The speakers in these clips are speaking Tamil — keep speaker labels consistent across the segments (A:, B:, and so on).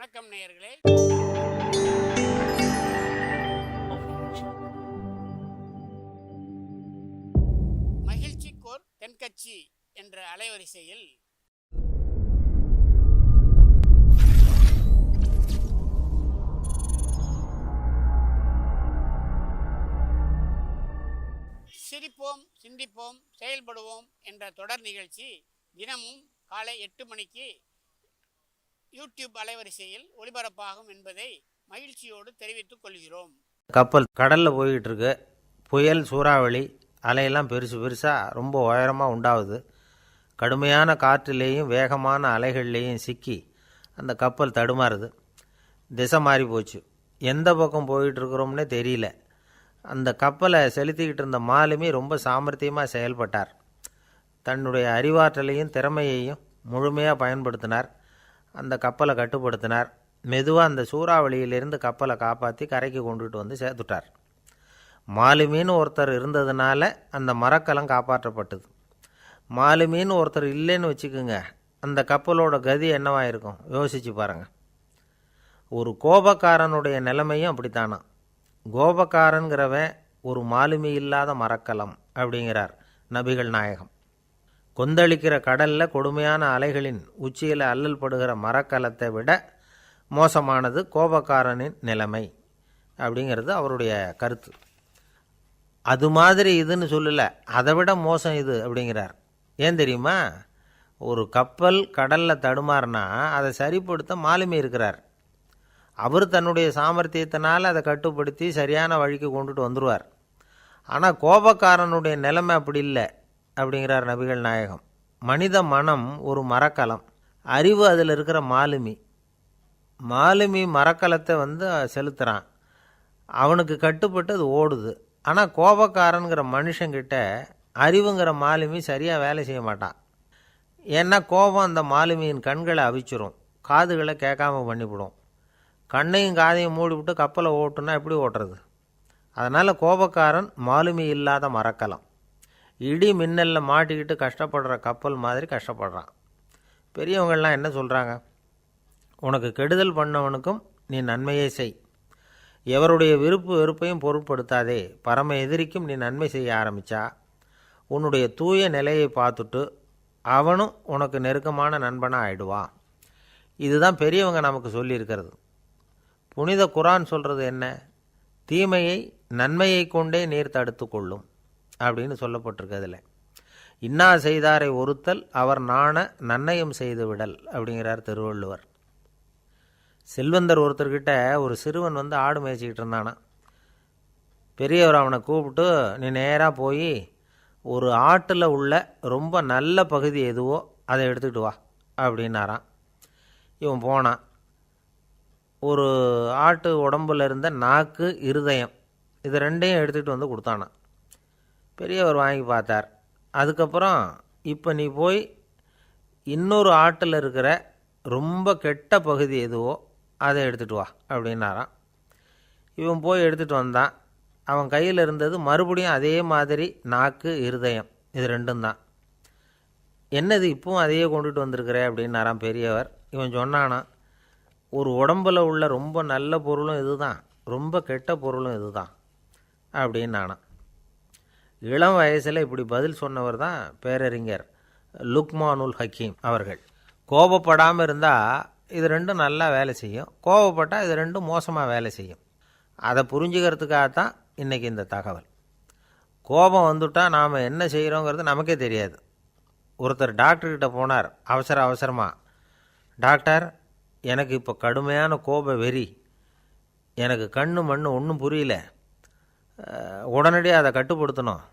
A: வணக்கம் நேயர்களே. மகிழ்ச்சிக்கோர் தென்கட்சி என்ற அலைவரிசையில் சிரிப்போம், சிந்திப்போம், செயல்படுவோம் என்ற தொடர் நிகழ்ச்சி தினமும் காலை 8 மணிக்கு யூடியூப் அலைவரிசையில் ஒளிபரப்பாகும் என்பதை மகிழ்ச்சியோடு தெரிவித்துக் கொள்கிறோம்.
B: கப்பல் கடலில் போய்கிட்டு இருக்கு. புயல், சூறாவளி, அலையெல்லாம் பெருசு பெருசாக ரொம்ப உயரமாக உண்டாகுது. கடுமையான காற்றிலேயும் வேகமான அலைகள்லேயும் சிக்கி அந்த கப்பல் தடுமாறுது. திசை மாறி போச்சு. எந்த பக்கம் போயிட்டுருக்குறோம்னே தெரியல. அந்த கப்பலை செலுத்திக்கிட்டு இருந்த மாலுமி ரொம்ப சாமர்த்தியமாக செயல்பட்டார். தன்னுடைய அறிவாற்றலையும் திறமையையும் முழுமையாக பயன்படுத்தினார். அந்த கப்பலை கட்டுப்படுத்தினார். மெதுவாக அந்த சூறாவளியிலிருந்து கப்பலை காப்பாற்றி கரைக்கு கொண்டுட்டு வந்து சேர்த்துட்டார். மாலுமின்னு ஒருத்தர் இருந்ததுனால அந்த மரக்கலம் காப்பாற்றப்பட்டது. மாலுமின்னு ஒருத்தர் இல்லைன்னு வச்சுக்கோங்க, அந்த கப்பலோட கதி என்னவாக இருக்கும் யோசிச்சு பாருங்கள். ஒரு கோபக்காரனுடைய நிலைமையும் அப்படித்தானா. கோபக்காரன்கிறவன் ஒரு மாலுமி இல்லாத மரக்கலம் அப்படிங்கிறார் நபிகள் நாயகம். கொந்தளிக்கிற கடலில் கொடுமையான அலைகளின் உச்சியில் அல்லல் படுகிற மரக்கலத்தை விட மோசமானது கோபக்காரனின் நிலைமை அப்படிங்கிறது அவருடைய கருத்து. அது மாதிரி இதுன்னு சொல்லலை, அதை விட மோசம் இது அப்படிங்கிறார். ஏன் தெரியுமா? ஒரு கப்பல் கடலில் தடுமாறினா அதை சரிப்படுத்த மாலுமி இருக்கிறார். அவர் தன்னுடைய சாமர்த்தியத்தினால் அதை கட்டுப்படுத்தி சரியான வழிக்கு கொண்டுட்டு வந்துடுவார். ஆனால் கோபக்காரனுடைய நிலைமை அப்படி இல்லை அப்படிங்கிறார் நபிகள் நாயகம். மனித மனம் ஒரு மரக்கலம், அறிவு அதில் இருக்கிற மாலுமி. மாலுமி மரக்கலத்தை செலுத்துகிறான், அவனுக்கு கட்டுப்பட்டு அது ஓடுது. ஆனால் கோபக்காரனுங்கிற மனுஷங்கிட்ட அறிவுங்கிற மாலுமி சரியாக வேலை செய்ய மாட்டான். ஏன்னா கோபம் அந்த மாலுமியின் கண்களை அவிச்சிரும், காதுகளை கேட்காம பண்ணிவிடும். கண்ணையும் காதையும் மூடிவிட்டு கப்பலை ஓட்டுனா எப்படி ஓட்டுறது? அதனால் கோபக்காரன் மாலுமி இல்லாத மரக்கலம். இடி மின்னலில் மாட்டிக்கிட்டு கஷ்டப்படுற கப்பல் மாதிரி கஷ்டப்படுறான். பெரியவங்கள்லாம் என்ன சொல்கிறாங்க? உனக்கு கெடுதல் பண்ணவனுக்கும் நீ நன்மையை செய், எவருடைய விருப்பு வெறுப்பையும் பொருட்படுத்தாதே. பரம எதிரிக்கும் நீ நன்மை செய்ய ஆரம்பித்தா உன்னுடைய தூய நிலையை பார்த்துட்டு அவனும் உனக்கு நெருக்கமான நண்பனாக ஆயிடுவான். இதுதான் பெரியவங்க நமக்கு சொல்லியிருக்கிறது. புனித குரான் சொல்கிறது என்ன? தீமையை நன்மையை கொண்டே நீர் தடுத்து கொள்ளும் அப்படின்னு சொல்லப்பட்டிருக்கு. அதில் இன்னா செய்தாரை ஒருத்தல் அவர் நாண நன்னயம் செய்து விடல் அப்படிங்கிறார் திருவள்ளுவர். செல்வந்தர் ஒருத்தர்கிட்ட ஒரு சிறுவன் ஆடு மேய்ச்சிக்கிட்டு இருந்தானா. பெரியவர் அவனை கூப்பிட்டு, நீ நேராக போய் ஒரு ஆட்டில் உள்ள ரொம்ப நல்ல பகுதி எதுவோ அதை எடுத்துக்கிட்டு வா அப்படின்னாரான். இவன் போனான். ஒரு ஆட்டு உடம்புல இருந்த நாக்கு, இருதயம், இது ரெண்டையும் எடுத்துகிட்டு வந்து கொடுத்தானான். பெரியவர் வாங்கி பார்த்தார். அதுக்கப்புறம் இப்போ நீ போய் இன்னொரு ஆட்டில் இருக்கிற ரொம்ப கெட்ட பகுதி எதுவோ அதை எடுத்துகிட்டு வா அப்படின்னாரான். இவன் போய் எடுத்துகிட்டு வந்தான். அவன் கையில் இருந்தது மறுபடியும் அதே மாதிரி நாக்கு, இருதயம், இது ரெண்டும் தான். என்னது இப்பவும் அதையே கொண்டுட்டு வந்திருக்கிற அப்படின்னாரான் பெரியவர். இவன் சொன்னானா, ஒரு உடம்பில் உள்ள ரொம்ப நல்ல பொருளும் இதுதான், ரொம்ப கெட்ட பொருளும் இதுதான் அப்படின்னானா. இளம் வயசில் இப்படி பதில் சொன்னவர் தான் பேரறிஞர் லுக்மானுல் ஹக்கீம் அவர்கள். கோபப்படாமல் இருந்தால் இது ரெண்டும் நல்லா வேலை செய்யும், கோபப்பட்டால் இது ரெண்டும் மோசமாக வேலை செய்யும். அதை புரிஞ்சுக்கிறதுக்காகத்தான் இன்றைக்கி இந்த தகவல். கோபம் வந்துட்டால் நாம் என்ன செய்கிறோங்கிறது நமக்கே தெரியாது. ஒருத்தர் டாக்டர்கிட்ட போனார் அவசரமாக. டாக்டர், எனக்கு இப்போ கடுமையான கோப வெறி, எனக்கு கண்ணு மண்ணு ஒன்றும் புரியல, உடனடியாக அதை கட்டுப்படுத்தணும்,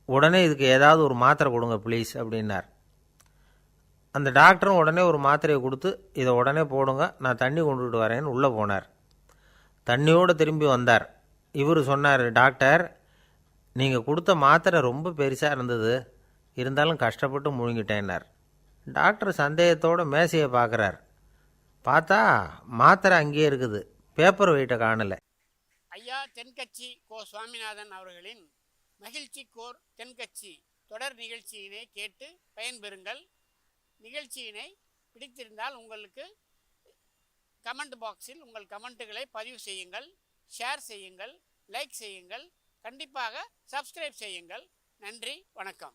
B: உடனே இதுக்கு ஏதாவது ஒரு மாத்திரை கொடுங்க ப்ளீஸ் அப்படின்னார். அந்த டாக்டரும் உடனே ஒரு மாத்திரையை கொடுத்து, இதை உடனே போடுங்க, நான் தண்ணி கொண்டுட்டு வரேன்னு உள்ளே போனார். தண்ணியோடு திரும்பி வந்தார். இவர் சொன்னார், டாக்டர், நீங்கள் கொடுத்த மாத்திரை ரொம்ப பெருசாக இருந்தது, இருந்தாலும் கஷ்டப்பட்டு முழுங்கிட்டேன்னார். டாக்டர் சந்தேகத்தோடு மேசையை பார்க்குறார். பார்த்தா மாத்திரை அங்கேயே இருக்குது, பேப்பர் வெயிட்டை காணலை.
A: ஐயா தென்கட்சி கோ சுவாமிநாதன் அவர்களின் மகிழ்ச்சிக்கோர் தென்கட்சி தொடர் நிகழ்ச்சியினை கேட்டு பயன்பெறுங்கள். நிகழ்ச்சியினை பிடித்திருந்தால் உங்களுக்கு கமெண்ட் பாக்ஸில் உங்கள் கமெண்ட்டுகளை பதிவு செய்யுங்கள், ஷேர் செய்யுங்கள், லைக் செய்யுங்கள், கண்டிப்பாக சப்ஸ்கிரைப் செய்யுங்கள். நன்றி, வணக்கம்.